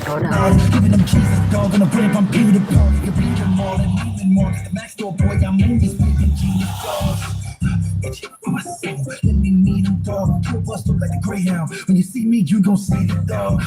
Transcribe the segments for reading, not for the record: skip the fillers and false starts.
Oh no. Giving them Jesus, dog, on a whip, I'm Peter Paul. You can beat them all and even more. The Max door boy, I'm movies, baby, Jesus, dog. Let me meet him, dog. You'll bust up like a greyhound. When you see me, you gon' see the dog.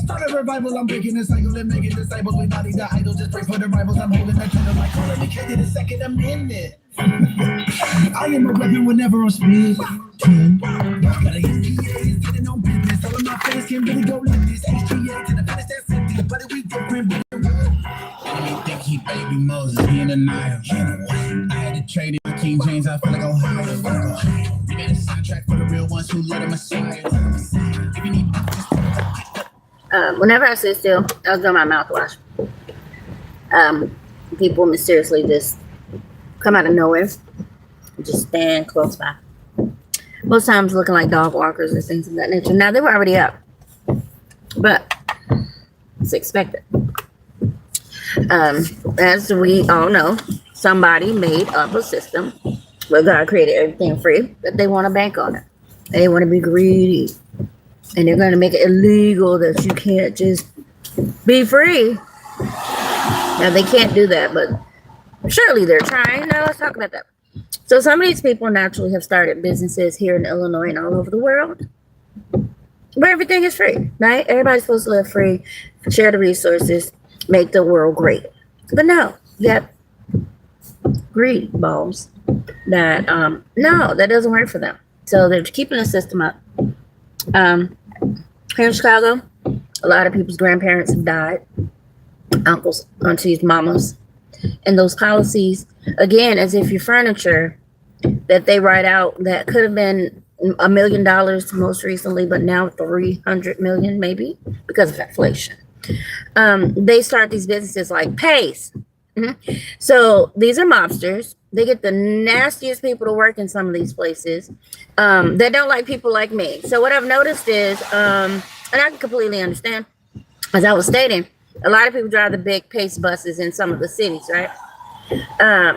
Start a revival, I'm breaking the cycle and making disciples. We body the idol, just pray for the rivals. I'm holding that title like calling me K to the second amendment. I am a weapon whenever I'm speaking. Gotta get PAs, getting on business. All of my fans can really go like this. HGA to the finish that sentence, but we different. I think he baby Moses, he in the Nile. I had to trade it with King James, I feel like Ohio. We got a soundtrack for the real ones who love the Messiah. Whenever I sit still, I was doing my mouthwash. People mysteriously just come out of nowhere, just stand close by. Most times looking like dog walkers or things of that nature. Now they were already up, but it's expected. As we all know, somebody made up a system where God created everything free, but they want to bank on it. They want to be greedy, and they're going to make it illegal that you can't just be free. Now they can't do that, but surely they're trying. Now let's talk about that. So some of these people naturally have started businesses here in Illinois and all over the world where everything is free, right? Everybody's supposed to live free, share the resources, make the world great. But no, you have greed balls that, no, that doesn't work for them. So they're keeping the system up. Here in Chicago, a lot of people's grandparents have died, uncles, aunties, mamas. And those policies, again, as if your furniture that they write out that could have been $1 million most recently, but now 300 million maybe because of inflation. They start these businesses like Pace. Mm-hmm. So these are mobsters. They get the nastiest people to work in some of these places. They don't like people like me. So what I've noticed is, and I can completely understand, as I was stating, a lot of people drive the big Pace buses in some of the cities, right?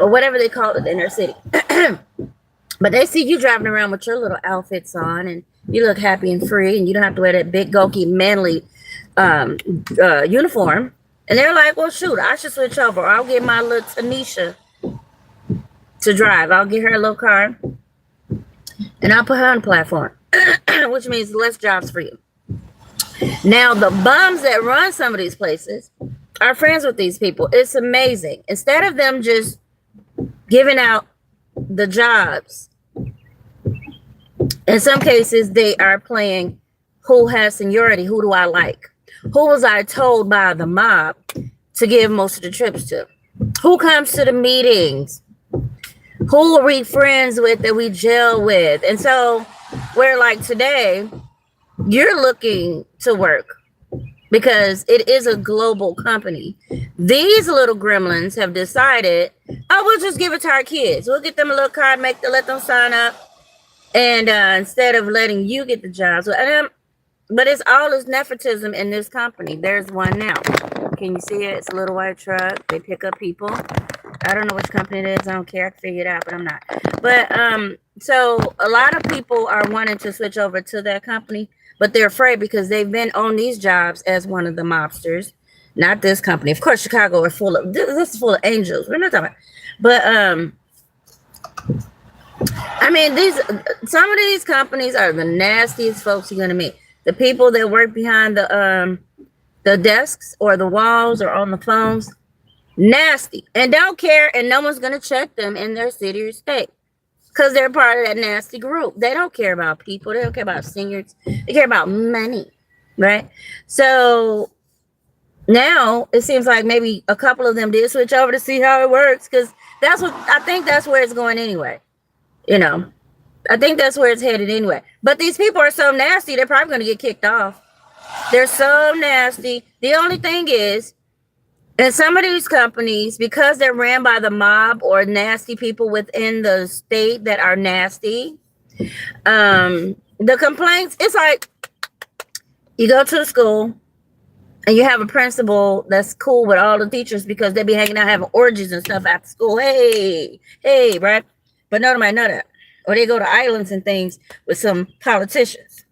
Or whatever they call it in their city. But they see you driving around with your little outfits on and you look happy and free and you don't have to wear that big, gokey, manly uniform. And they're like, well, shoot, I should switch over. I'll get my little Tanisha to drive. I'll get her a little car and I'll put her on the platform, which means less jobs for you. Now, the bums that run some of these places are friends with these people. It's amazing. Instead of them just giving out the jobs, in some cases, they are playing who has seniority, who do I like? Who was I told by the mob to give most of the trips to? Who comes to the meetings? Who are we friends with that we gel with? And so, where like today, you're looking to work because it is a global company. These little gremlins have decided, oh, we'll just give it to our kids. We'll get them a little card, let them sign up. And instead of letting you get the jobs. But it's all this nepotism in this company. There's one now. Can you see it? It's a little white truck. They pick up people. I don't know which company it is. I don't care. I can figure it out, but I'm not. But so a lot of people are wanting to switch over to that company. But they're afraid because they've been on these jobs as one of the mobsters, not this company. Of course, Chicago are full of this is full of angels. We're not talking about, but I mean, some of these companies are the nastiest folks you're gonna meet. The people that work behind the desks or the walls or on the phones, nasty and don't care, and no one's gonna check them in their city or state. Because they're part of that nasty group. They don't care about people. They don't care about seniors. They care about money, right? So now it seems like maybe a couple of them did switch over to see how it works. Because I think that's where it's going anyway. You know, I think that's where it's headed anyway. But these people are so nasty, they're probably going to get kicked off. They're so nasty. The only thing is, and some of these companies, because they're ran by the mob or nasty people within the state that are nasty, the complaints, it's like you go to the school and you have a principal that's cool with all the teachers because they be hanging out having orgies and stuff after school. Hey, right? But nobody might know that. Or they go to islands and things with some politicians.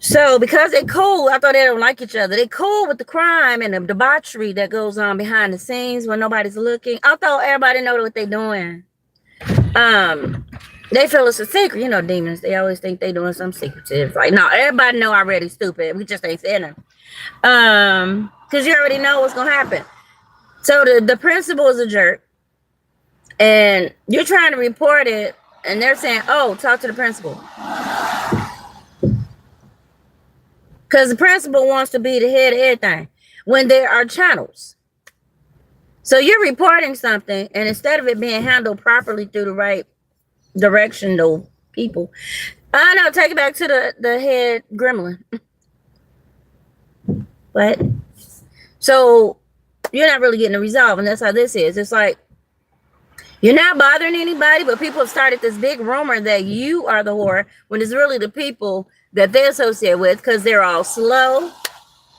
So because they cool, I thought they don't like each other. They cool with the crime and the debauchery that goes on behind the scenes when nobody's looking. I thought everybody know what they're doing. They feel it's a secret. You know, demons, they always think they doing some secretive. Like, no, everybody know already stupid. We just ain't saying them. Because you already know what's gonna happen. So the principal is a jerk, and you're trying to report it, and they're saying, "Oh, talk to the principal," because the principal wants to be the head of everything when there are channels. So you're reporting something, and instead of it being handled properly through the right direction, though, people, I know, take it back to the head gremlin. What? So you're not really getting a resolve, and that's how this is. It's like you're not bothering anybody, but people have started this big rumor that you are the whore when it's really the people that they associate with, because they're all slow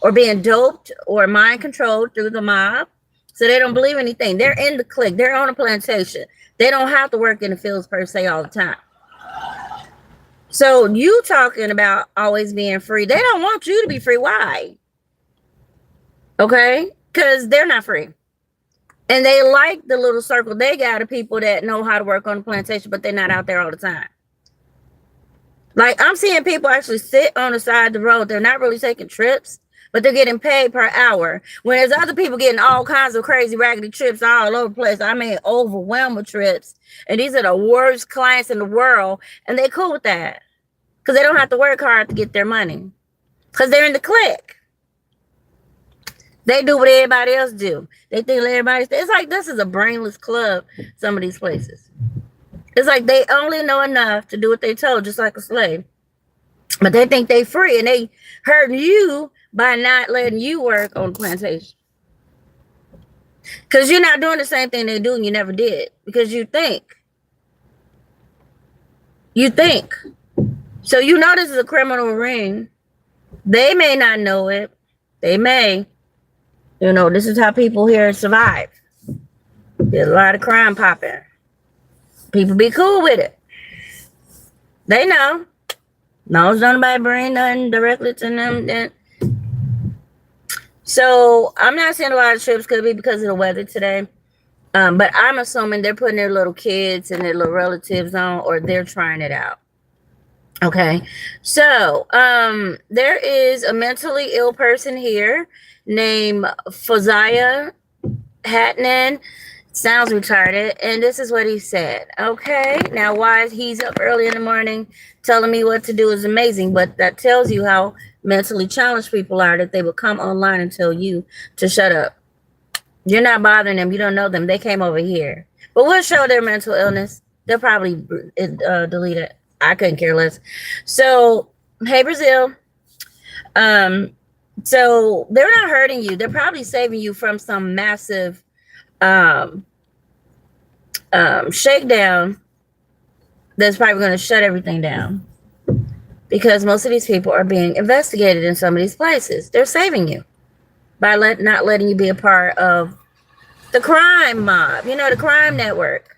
or being doped or mind controlled through the mob. So they don't believe anything. They're in the clique. They're on a plantation. They don't have to work in the fields per se all the time. So you talking about always being free. They don't want you to be free. Why? Okay? Because they're not free. And they like the little circle they got of people that know how to work on the plantation, but they're not out there all the time. Like, I'm seeing people actually sit on the side of the road. They're not really taking trips, but they're getting paid per hour. When there's other people getting all kinds of crazy raggedy trips all over the place. I mean, overwhelmed with trips. And these are the worst clients in the world. And they cool with that. Because they don't have to work hard to get their money. Because they're in the clique. They do what everybody else do. They think everybody's... It's like this is a brainless club, some of these places. It's like they only know enough to do what they told, just like a slave. But they think they free, and they hurt you by not letting you work on the plantation. Because you're not doing the same thing they do, and you never did. Because you think. You think. So you know this is a criminal ring. They may not know it. They may. You know, this is how people here survive. There's a lot of crime popping. People be cool with it. They know. No, don't nobody bring nothing directly to them. Then. So I'm not seeing a lot of trips. Could be because of the weather today. But I'm assuming they're putting their little kids and their little relatives on, or they're trying it out. Okay. So there is a mentally ill person here named Fozia Hatnan. Sounds retarded. And this is what he said. Okay. Now, why he's up early in the morning telling me what to do is amazing. But that tells you how mentally challenged people are, that they will come online and tell you to shut up. You're not bothering them. You don't know them. They came over here. But we'll show their mental illness. They'll probably delete it. I couldn't care less. So, hey, Brazil. So they're not hurting you. They're probably saving you from some massive shakedown that's probably going to shut everything down, because most of these people are being investigated in some of these places. They're saving you by not letting you be a part of the crime mob, you know, the crime network.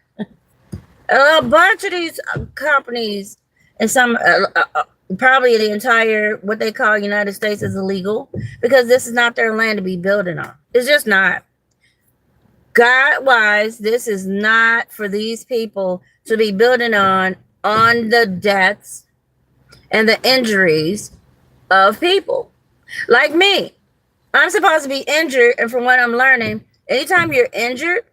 A bunch of these companies and some probably the entire what they call United States is illegal, because this is not their land to be building on. It's just not. God-wise, this is not for these people to be building on the deaths and the injuries of people. Like me. I'm supposed to be injured, and from what I'm learning, anytime you're injured,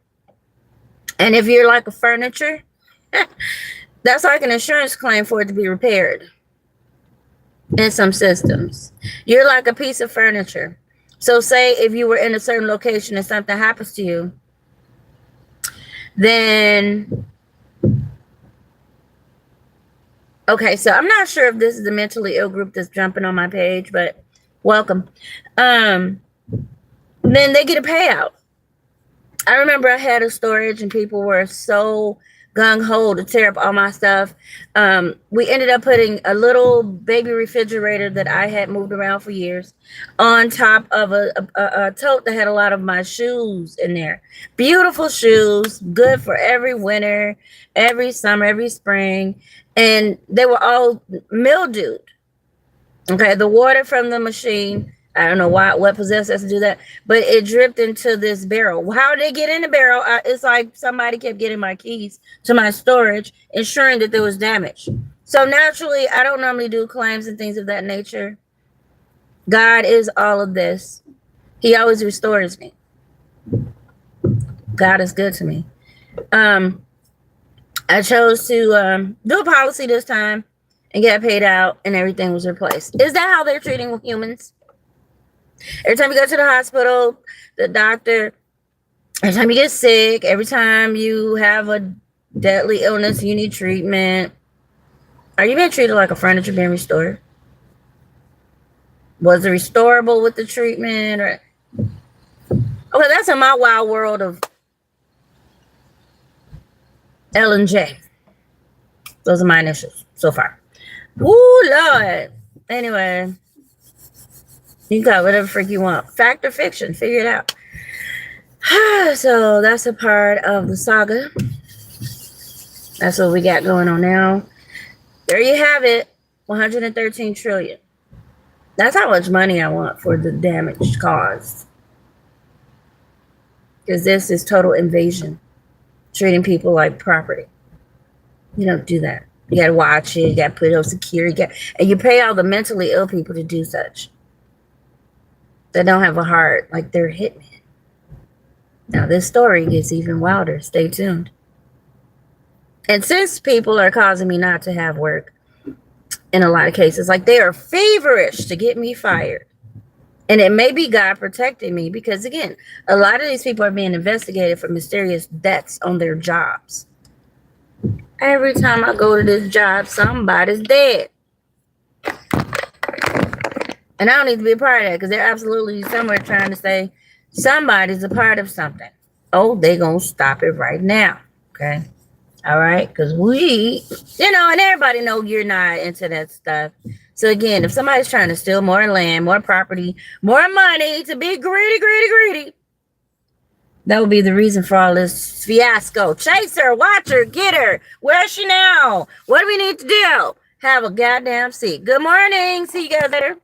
and if you're like a furniture, that's like an insurance claim for it to be repaired in some systems. You're like a piece of furniture. So say if you were in a certain location and something happens to you, then okay, so I'm not sure if this is the mentally ill group that's jumping on my page, but welcome. Then they get a payout. I remember I had a storage and people were so gung-ho to tear up all my stuff. We ended up putting a little baby refrigerator that I had moved around for years on top of a tote that had a lot of my shoes in there. Beautiful shoes, good for every winter, every summer, every spring. And they were all mildewed. Okay, the water from the machine, I don't know what possessed us to do that, but it dripped into this barrel. How did it get in the barrel? It's like somebody kept getting my keys to my storage, ensuring that there was damage. So naturally, I don't normally do claims and things of that nature. God is all of this. He always restores me. God is good to me. I chose to do a policy this time and get paid out, and everything was replaced. Is that how they're treating humans? Every time you go to the hospital, the doctor, every time you get sick, every time you have a deadly illness, you need treatment. Are you being treated like a furniture being restored? Was it restorable with the treatment? Or okay, that's in my wild world of L and J. Those are my initials so far. Woo, Lord. Anyway, you can call it whatever freak you want. Fact or fiction, figure it out. So that's a part of the saga. That's what we got going on now. There you have it. 113 trillion. That's how much money I want for the damage caused. Because this is total invasion. Treating people like property. You don't do that. You got to watch it. You got to put it on security. And you pay all the mentally ill people to do such. They don't have a heart like they're hitmen. Now, this story gets even wilder. Stay tuned. And since people are causing me not to have work, in a lot of cases, like they are feverish to get me fired. And it may be God protecting me because, again, a lot of these people are being investigated for mysterious deaths on their jobs. Every time I go to this job, somebody's dead. And I don't need to be a part of that because they're absolutely somewhere trying to say somebody's a part of something. Oh, they're going to stop it right now. Okay. All right. Because we, and everybody know you're not into that stuff. So again, if somebody's trying to steal more land, more property, more money to be greedy, that would be the reason for all this fiasco. Chase her, watch her, get her. Where is she now? What do we need to do? Have a goddamn seat. Good morning. See you guys later.